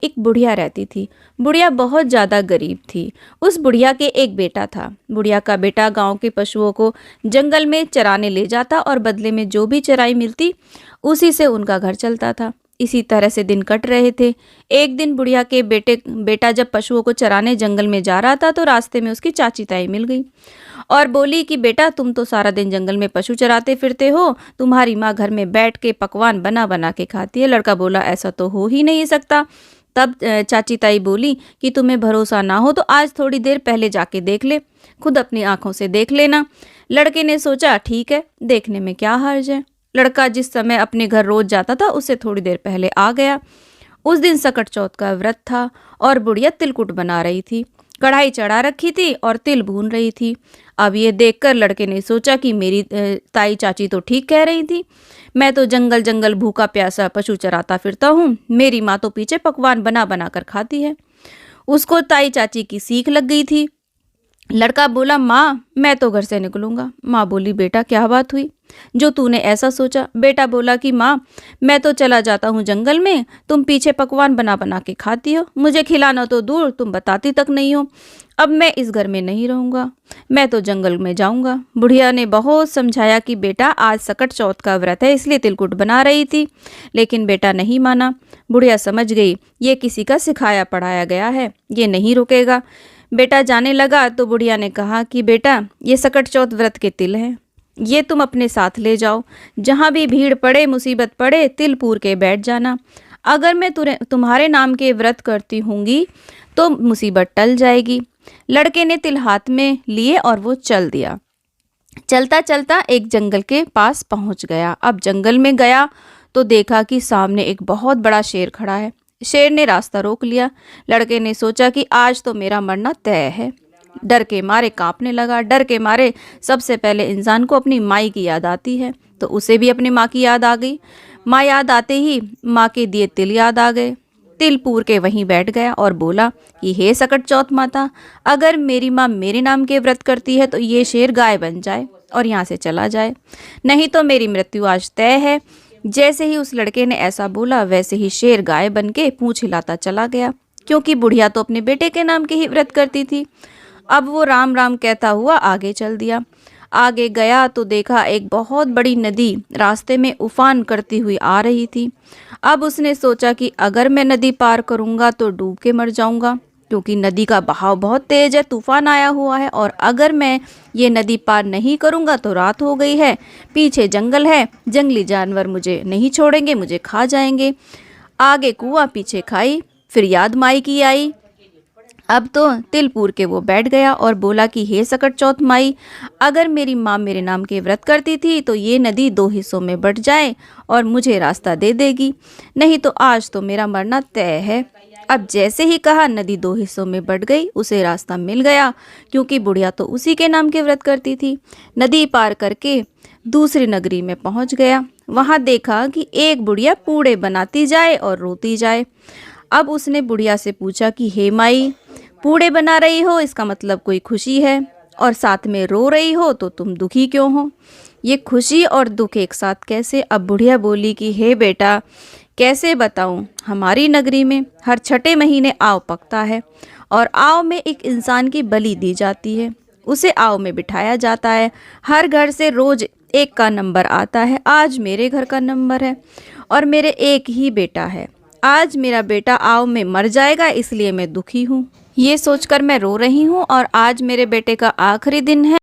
एक बुढ़िया रहती थी। बुढ़िया बहुत ज़्यादा गरीब थी। उस बुढ़िया के एक बेटा था। बुढ़िया का बेटा गांव के पशुओं को जंगल में चराने ले जाता और बदले में जो भी चराई मिलती उसी से उनका घर चलता था। इसी तरह से दिन कट रहे थे। एक दिन बुढ़िया के बेटा जब पशुओं को चराने जंगल में जा रहा था तो रास्ते में उसकी चाची ताई मिल गई और बोली कि बेटा, तुम तो सारा दिन जंगल में पशु चराते फिरते हो, तुम्हारी माँ घर में बैठ के पकवान बना बना के खाती है। लड़का बोला, ऐसा तो हो ही नहीं सकता। तब चाची ताई बोली कि तुम्हें भरोसा ना हो तो आज थोड़ी देर पहले जाके देख ले, खुद अपनी आंखों से देख लेना। लड़के ने सोचा, ठीक है, देखने में क्या हर्ज है। लड़का जिस समय अपने घर रोज जाता था उससे थोड़ी देर पहले आ गया। उस दिन सकट चौथ का व्रत था और बुढ़िया तिलकुट बना रही थी। कढ़ाई चढ़ा रखी थी और तिल भून रही थी। अब ये देखकर लड़के ने सोचा कि मेरी ताई चाची तो ठीक कह रही थी, मैं तो जंगल जंगल भूखा प्यासा पशु चराता फिरता हूँ, मेरी माँ तो पीछे पकवान बना बना कर खाती है। उसको ताई चाची की सीख लग गई थी। लड़का बोला, माँ मैं तो घर से निकलूंगा। माँ बोली, बेटा क्या बात हुई जो तूने ऐसा सोचा? बेटा बोला कि माँ मैं तो चला जाता हूँ जंगल में, तुम पीछे पकवान बना बना के खाती हो, मुझे खिलाना तो दूर तुम बताती तक नहीं हो। अब मैं इस घर में नहीं रहूँगा, मैं तो जंगल में जाऊँगा। बुढ़िया ने बहुत समझाया कि बेटा आज सकट चौथ का व्रत है इसलिए तिलकुट बना रही थी, लेकिन बेटा नहीं माना। बुढ़िया समझ गई ये किसी का सिखाया पढ़ाया गया है, ये नहीं रुकेगा। बेटा जाने लगा तो बुढ़िया ने कहा कि बेटा ये सकट चौथ व्रत के तिल हैं, ये तुम अपने साथ ले जाओ, जहाँ भी भीड़ पड़े मुसीबत पड़े तिल पूर के बैठ जाना। अगर मैं तुम्हारे नाम के व्रत करती होंगी तो मुसीबत टल जाएगी। लड़के ने तिल हाथ में लिए और वो चल दिया। चलता चलता एक जंगल के पास पहुंच गया। अब जंगल में गया तो देखा कि सामने एक बहुत बड़ा शेर खड़ा है। शेर ने रास्ता रोक लिया। लड़के ने सोचा कि आज तो मेरा मरना तय है। डर के मारे कांपने लगा। डर के मारे सबसे पहले इंसान को अपनी माई की याद आती है, तो उसे भी अपनी माँ की याद आ गई। माँ याद आते ही माँ के दिए तिल याद आ गए। तिल पूर के वहीं बैठ गया और बोला कि हे सकट चौथ माता, अगर मेरी माँ मेरे नाम के व्रत करती है तो ये शेर गाय बन जाए और यहाँ से चला जाए, नहीं तो मेरी मृत्यु आज तय है। जैसे ही उस लड़के ने ऐसा बोला वैसे ही शेर गाय बन के पूंछ हिलाता चला गया, क्योंकि बुढ़िया तो अपने बेटे के नाम के ही व्रत करती थी। अब वो राम राम कहता हुआ आगे चल दिया। आगे गया तो देखा एक बहुत बड़ी नदी रास्ते में उफान करती हुई आ रही थी। अब उसने सोचा कि अगर मैं नदी पार करूंगा तो डूब के मर जाऊंगा, क्योंकि नदी का बहाव बहुत तेज है, तूफान आया हुआ है, और अगर मैं ये नदी पार नहीं करूंगा तो रात हो गई है, पीछे जंगल है, जंगली जानवर मुझे नहीं छोड़ेंगे, मुझे खा जाएंगे। आगे कुआं पीछे खाई, फिर याद माई की आई। अब तो तिलपुर के वो बैठ गया और बोला कि हे सकट चौथ माई, अगर मेरी माँ मेरे नाम के व्रत करती थी तो ये नदी 2 हिस्सों में बट जाए और मुझे रास्ता दे देगी, नहीं तो आज तो मेरा मरना तय है। अब जैसे ही कहा नदी 2 हिस्सों में बट गई, उसे रास्ता मिल गया, क्योंकि बुढ़िया तो उसी के नाम के व्रत करती थी। नदी पार करके दूसरी नगरी में पहुंच गया। वहां देखा कि एक बुढ़िया पूड़े बनाती जाए और रोती जाए। अब उसने बुढ़िया से पूछा कि हे माई, पूड़े बना रही हो इसका मतलब कोई खुशी है, और साथ में रो रही हो तो तुम दुखी क्यों हो? ये खुशी और दुख एक साथ कैसे? अब बुढ़िया बोली कि हे बेटा, कैसे बताऊं, हमारी नगरी में हर छठे महीने आव पकता है और आव में एक इंसान की बलि दी जाती है, उसे आव में बिठाया जाता है। हर घर से रोज एक का नंबर आता है। आज मेरे घर का नंबर है और मेरे एक ही बेटा है। आज मेरा बेटा आव में मर जाएगा, इसलिए मैं दुखी हूँ। ये सोचकर मैं रो रही हूँ और आज मेरे बेटे का आखिरी दिन है।